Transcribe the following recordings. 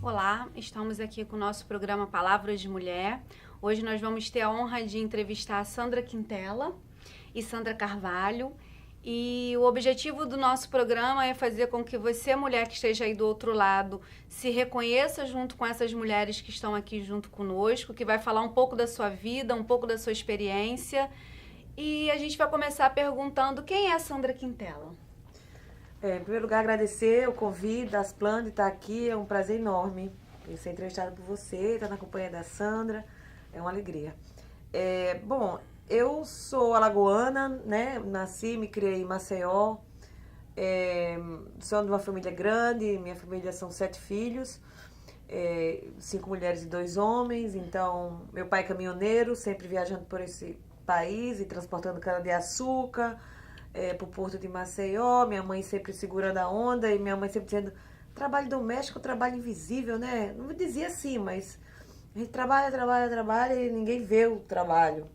Olá, estamos aqui com o nosso programa Palavras de Mulher. Hoje nós vamos ter a honra de entrevistar a Sandra Quintela e Sandra Carvalho. E o objetivo do nosso programa é fazer com que você, mulher que esteja aí do outro lado, se reconheça junto com essas mulheres que estão aqui junto conosco, que vai falar um pouco da sua vida, um pouco da sua experiência. E a gente vai começar perguntando quem é a Sandra Quintela. Em primeiro lugar, agradecer o convite das Plan de estar aqui. É um prazer enorme ser entrevistada por você, estar na companhia da Sandra. É uma alegria. Bom, eu sou alagoana, né? Nasci, me criei em Maceió. Sou de uma família grande. Minha família são 7 filhos. 5 mulheres e 2 homens. Então, meu pai é caminhoneiro, sempre viajando por esse país e transportando cana-de-açúcar pro porto de Maceió. Minha mãe sempre segurando a onda e minha mãe sempre dizendo: trabalho doméstico, trabalho invisível, né? Não me dizia assim, mas a gente trabalha e ninguém vê o trabalho.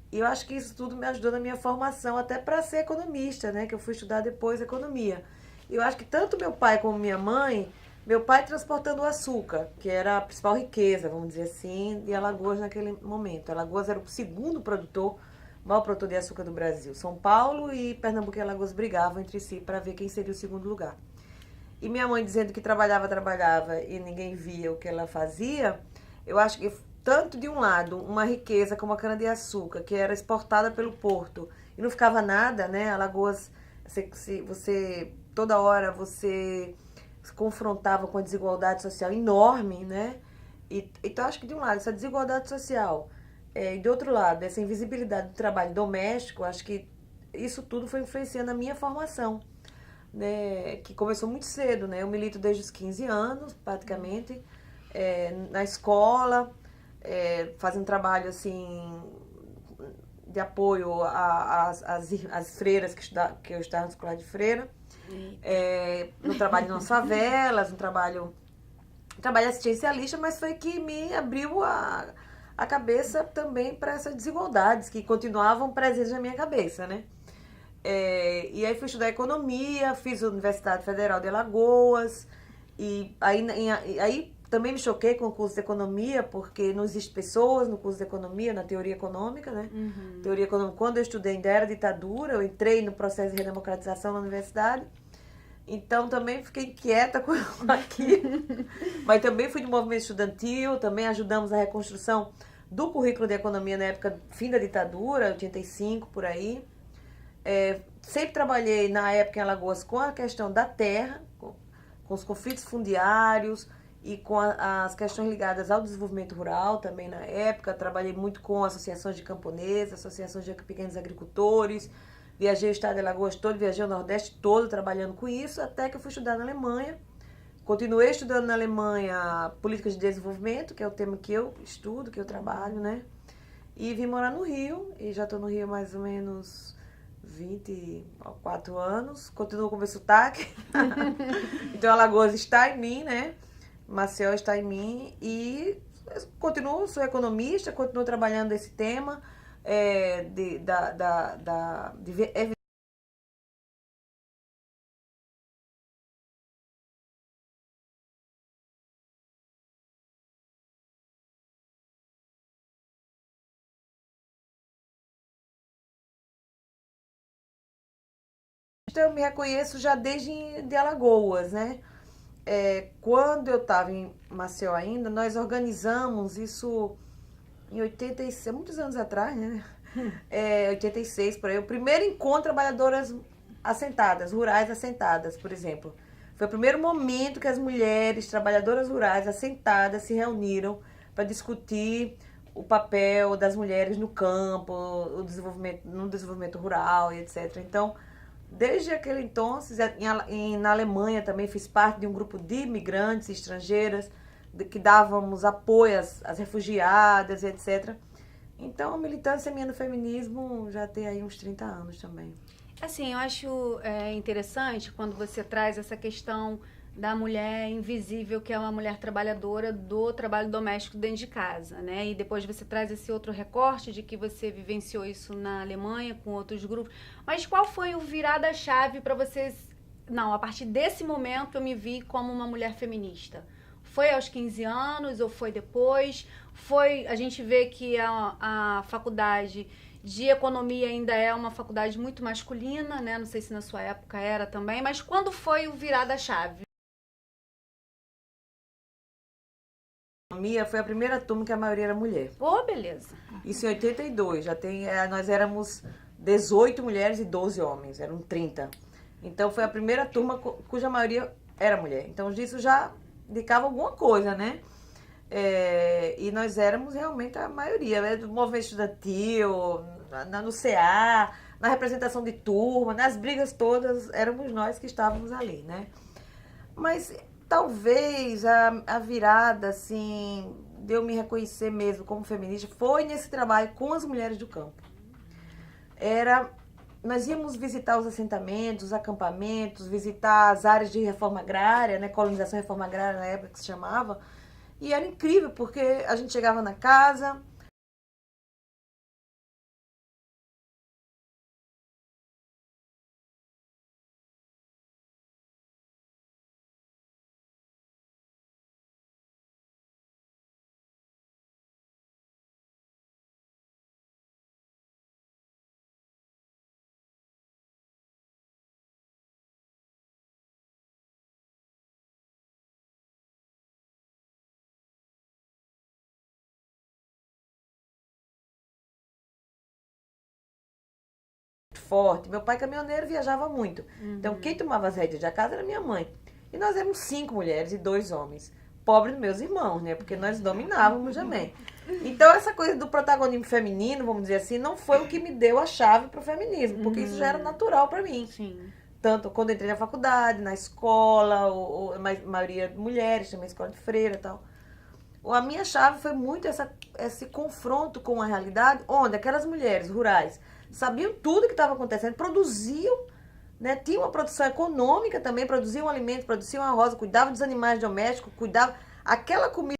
E eu acho que isso tudo me ajudou na minha formação, até para ser economista, né? Que eu fui estudar depois economia. E eu acho que tanto meu pai como minha mãe, meu pai transportando o açúcar, que era a principal riqueza, vamos dizer assim, de Alagoas naquele momento. Alagoas era o segundo produtor, maior produtor de açúcar do Brasil. São Paulo e Pernambuco e Alagoas brigavam entre si para ver quem seria o segundo lugar. E minha mãe dizendo que trabalhava e ninguém via o que ela fazia. Eu acho que tanto de um lado, uma riqueza como a cana-de-açúcar, que era exportada pelo porto e não ficava nada, né? Alagoas, você toda hora você se confrontava com a desigualdade social enorme, né? Então, acho que de um lado, essa desigualdade social, e do outro lado, essa invisibilidade do trabalho doméstico, acho que isso tudo foi influenciando a minha formação, né? Que começou muito cedo, né? Eu milito desde os 15 anos, praticamente, na escola, fazendo trabalho, assim, de apoio às freiras que eu estava na escola de freira. No trabalho nas favelas, no trabalho assistencialista, mas foi que me abriu a cabeça também para essas desigualdades que continuavam presentes na minha cabeça, né? E aí fui estudar economia, fiz a Universidade Federal de Alagoas, e aí também me choquei com o curso de economia, porque não existe pessoas no curso de economia, na teoria econômica, né? Uhum. Teoria econômica, quando eu estudei ainda era ditadura, eu entrei no processo de redemocratização na universidade, então também fiquei inquieta com aquilo. Mas também fui do movimento estudantil, também ajudamos a reconstrução do currículo de economia na época, fim da ditadura, 85, por aí. Sempre trabalhei na época em Alagoas com a questão da terra, com os conflitos fundiários e com as questões ligadas ao desenvolvimento rural também na época. Trabalhei muito com associações de camponeses, associações de pequenos agricultores. Viajei o estado de Alagoas todo, viajei o Nordeste todo trabalhando com isso, até que eu fui estudar na Alemanha. Continuei estudando na Alemanha políticas de desenvolvimento, que é o tema que eu estudo, que eu trabalho, né? E vim morar no Rio, e já estou no Rio há mais ou menos 24 anos. Continuo com o meu sotaque. Então, Alagoas está em mim, né? Maceió está em mim. E continuo, sou economista, continuo trabalhando esse tema de Então, eu me reconheço já desde de Alagoas, né? Quando eu estava em Maceió ainda, nós organizamos isso em 86, muitos anos atrás, né? 86, por aí. O primeiro encontro de trabalhadoras assentadas, rurais assentadas, por exemplo. Foi o primeiro momento que as mulheres trabalhadoras rurais assentadas se reuniram para discutir o papel das mulheres no campo, no desenvolvimento rural e etc. Então, desde aquele então, na Alemanha também fiz parte de um grupo de imigrantes estrangeiras que dávamos apoio às refugiadas, etc. Então, a militância minha no feminismo já tem aí uns 30 anos também. Assim, eu acho interessante quando você traz essa questão da mulher invisível, que é uma mulher trabalhadora do trabalho doméstico dentro de casa, né? E depois você traz esse outro recorte de que você vivenciou isso na Alemanha com outros grupos. Mas qual foi o virada-chave para você Não, a partir desse momento eu me vi como uma mulher feminista. Foi aos 15 anos ou foi depois? A gente vê que a faculdade de economia ainda é uma faculdade muito masculina, né? Não sei se na sua época era também, mas quando foi o virar da chave? Economia foi a primeira turma que a maioria era mulher. Ô, beleza. Isso em 82, nós éramos 18 mulheres e 12 homens, eram 30. Então foi a primeira turma cuja maioria era mulher. Então disso já indicava alguma coisa, né? E nós éramos realmente a maioria, né? Do movimento estudantil, no CA, na representação de turma, nas brigas todas, éramos nós que estávamos ali, né? Mas talvez a virada, assim, de eu me reconhecer mesmo como feminista foi nesse trabalho com as mulheres do campo. Nós íamos visitar os assentamentos, os acampamentos, visitar as áreas de reforma agrária, né, colonização e reforma agrária na época que se chamava, e era incrível, porque a gente chegava na casa, forte. Meu pai caminhoneiro viajava muito. Então quem tomava as rédeas da casa era minha mãe. E nós éramos 5 mulheres e 2 homens. Pobre dos meus irmãos, né? Porque nós dominávamos também. Então essa coisa do protagonismo feminino, vamos dizer assim, não foi o que me deu a chave pro feminismo, porque isso já era natural para mim. Sim. Tanto quando entrei na faculdade, na escola, a maioria de mulheres, também escola de freira e tal. A minha chave foi muito esse confronto com a realidade, onde aquelas mulheres rurais sabiam tudo que estava acontecendo, produziam, né, tinham uma produção econômica também, produziam alimentos, produziam arroz, cuidavam dos animais domésticos, cuidavam aquela comida.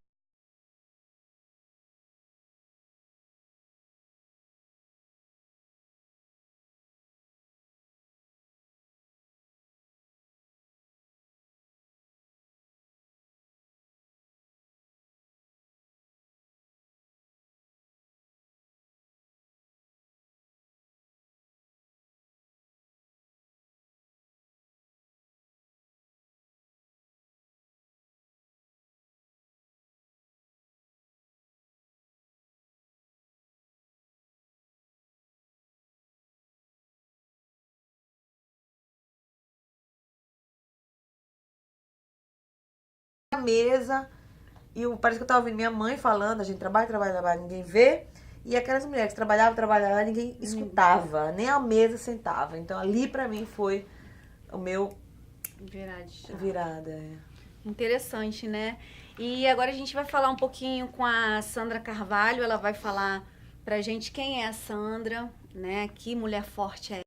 Mesa, parece que eu estava ouvindo minha mãe falando, a gente trabalha, ninguém vê. E aquelas mulheres que trabalhavam, ninguém escutava, nem à mesa sentava. Então ali pra mim foi o meu virada. Interessante, né? E agora a gente vai falar um pouquinho com a Sandra Carvalho. Ela vai falar pra gente quem é a Sandra, né? Que mulher forte é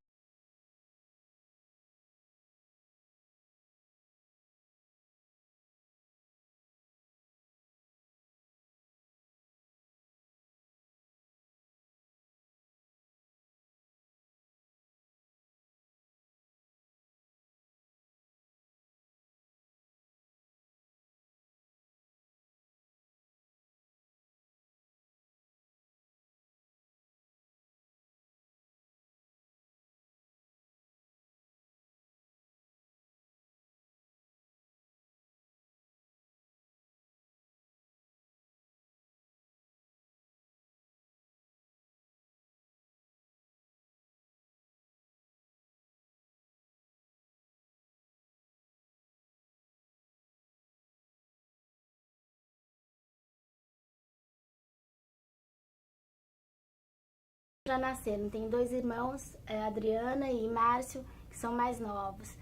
já nasceram. Tenho 2 irmãos, Adriana e Márcio, que são mais novos.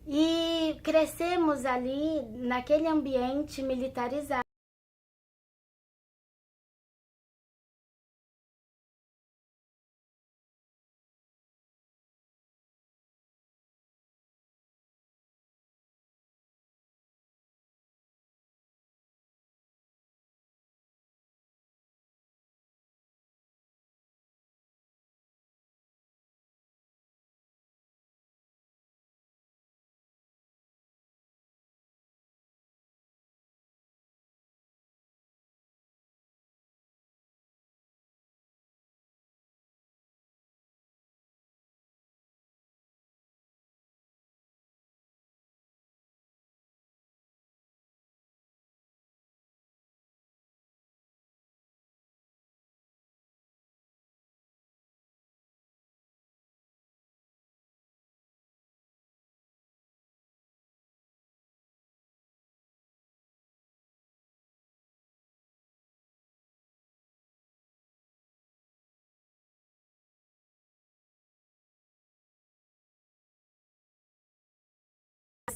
E crescemos ali naquele ambiente militarizado.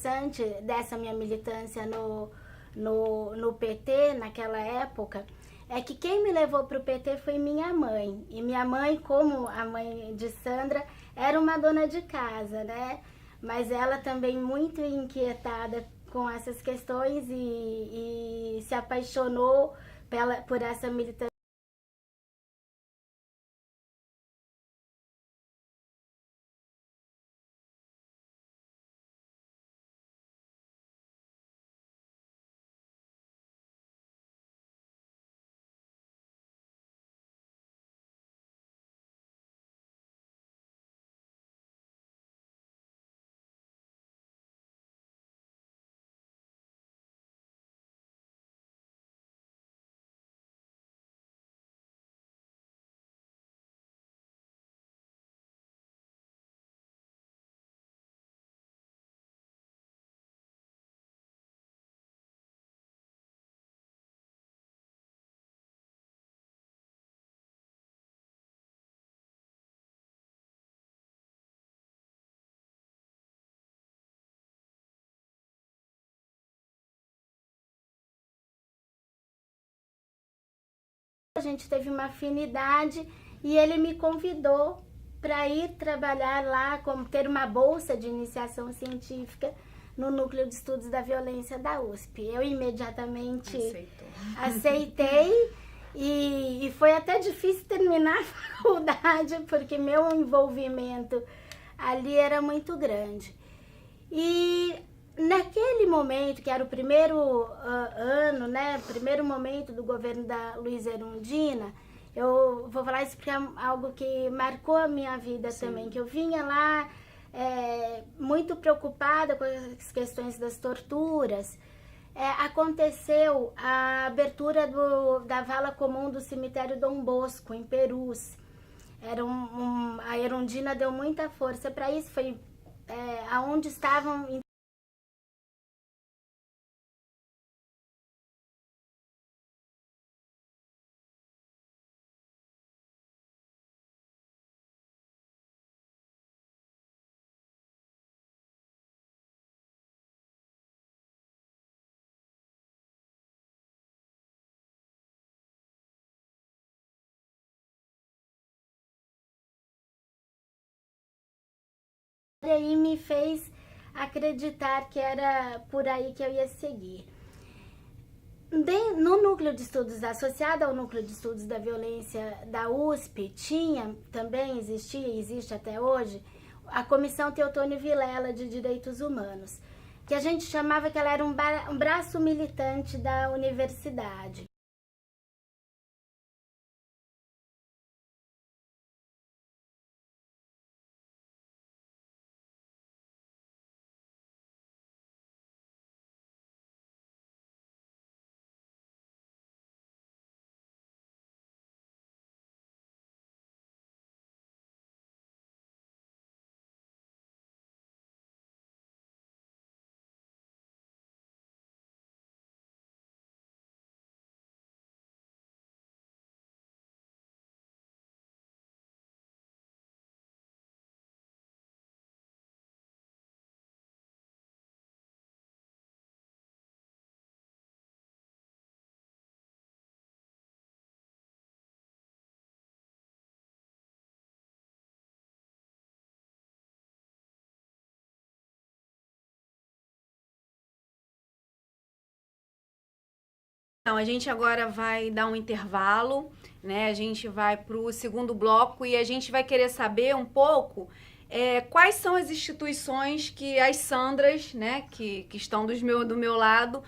interessante dessa minha militância no PT, naquela época, é que quem me levou para o PT foi minha mãe. E minha mãe, como a mãe de Sandra, era uma dona de casa, né? Mas ela também muito inquietada com essas questões e se apaixonou por essa militância. A gente teve uma afinidade e ele me convidou para ir trabalhar lá, como ter uma bolsa de iniciação científica no Núcleo de Estudos da Violência da USP. Eu imediatamente aceitei e foi até difícil terminar a faculdade, porque meu envolvimento ali era muito grande. E naquele momento, que era o primeiro ano, né, primeiro momento do governo da Luíza Erundina, eu vou falar isso porque é algo que marcou a minha vida também, que eu vinha lá muito preocupada com as questões das torturas. Aconteceu a abertura da vala comum do cemitério Dom Bosco, em Perus. A Erundina deu muita força para isso, foi aonde estavam... E aí me fez acreditar que era por aí que eu ia seguir. No Núcleo de Estudos, associado ao Núcleo de Estudos da Violência da USP, existe até hoje, a Comissão Teotônio Vilela de Direitos Humanos, que a gente chamava que ela era um braço militante da universidade. Então, a gente agora vai dar um intervalo, né? A gente vai para o segundo bloco e a gente vai querer saber um pouco quais são as instituições que as Sandras, né, que estão do meu lado,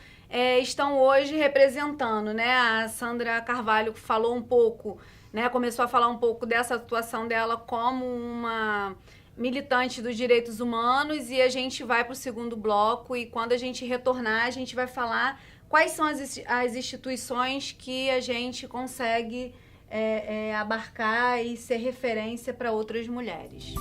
estão hoje representando, né? A Sandra Carvalho falou um pouco, né? Começou a falar um pouco dessa atuação dela como uma militante dos direitos humanos e a gente vai para o segundo bloco e quando a gente retornar, a gente vai falar quais são as instituições que a gente consegue abarcar e ser referência para outras mulheres.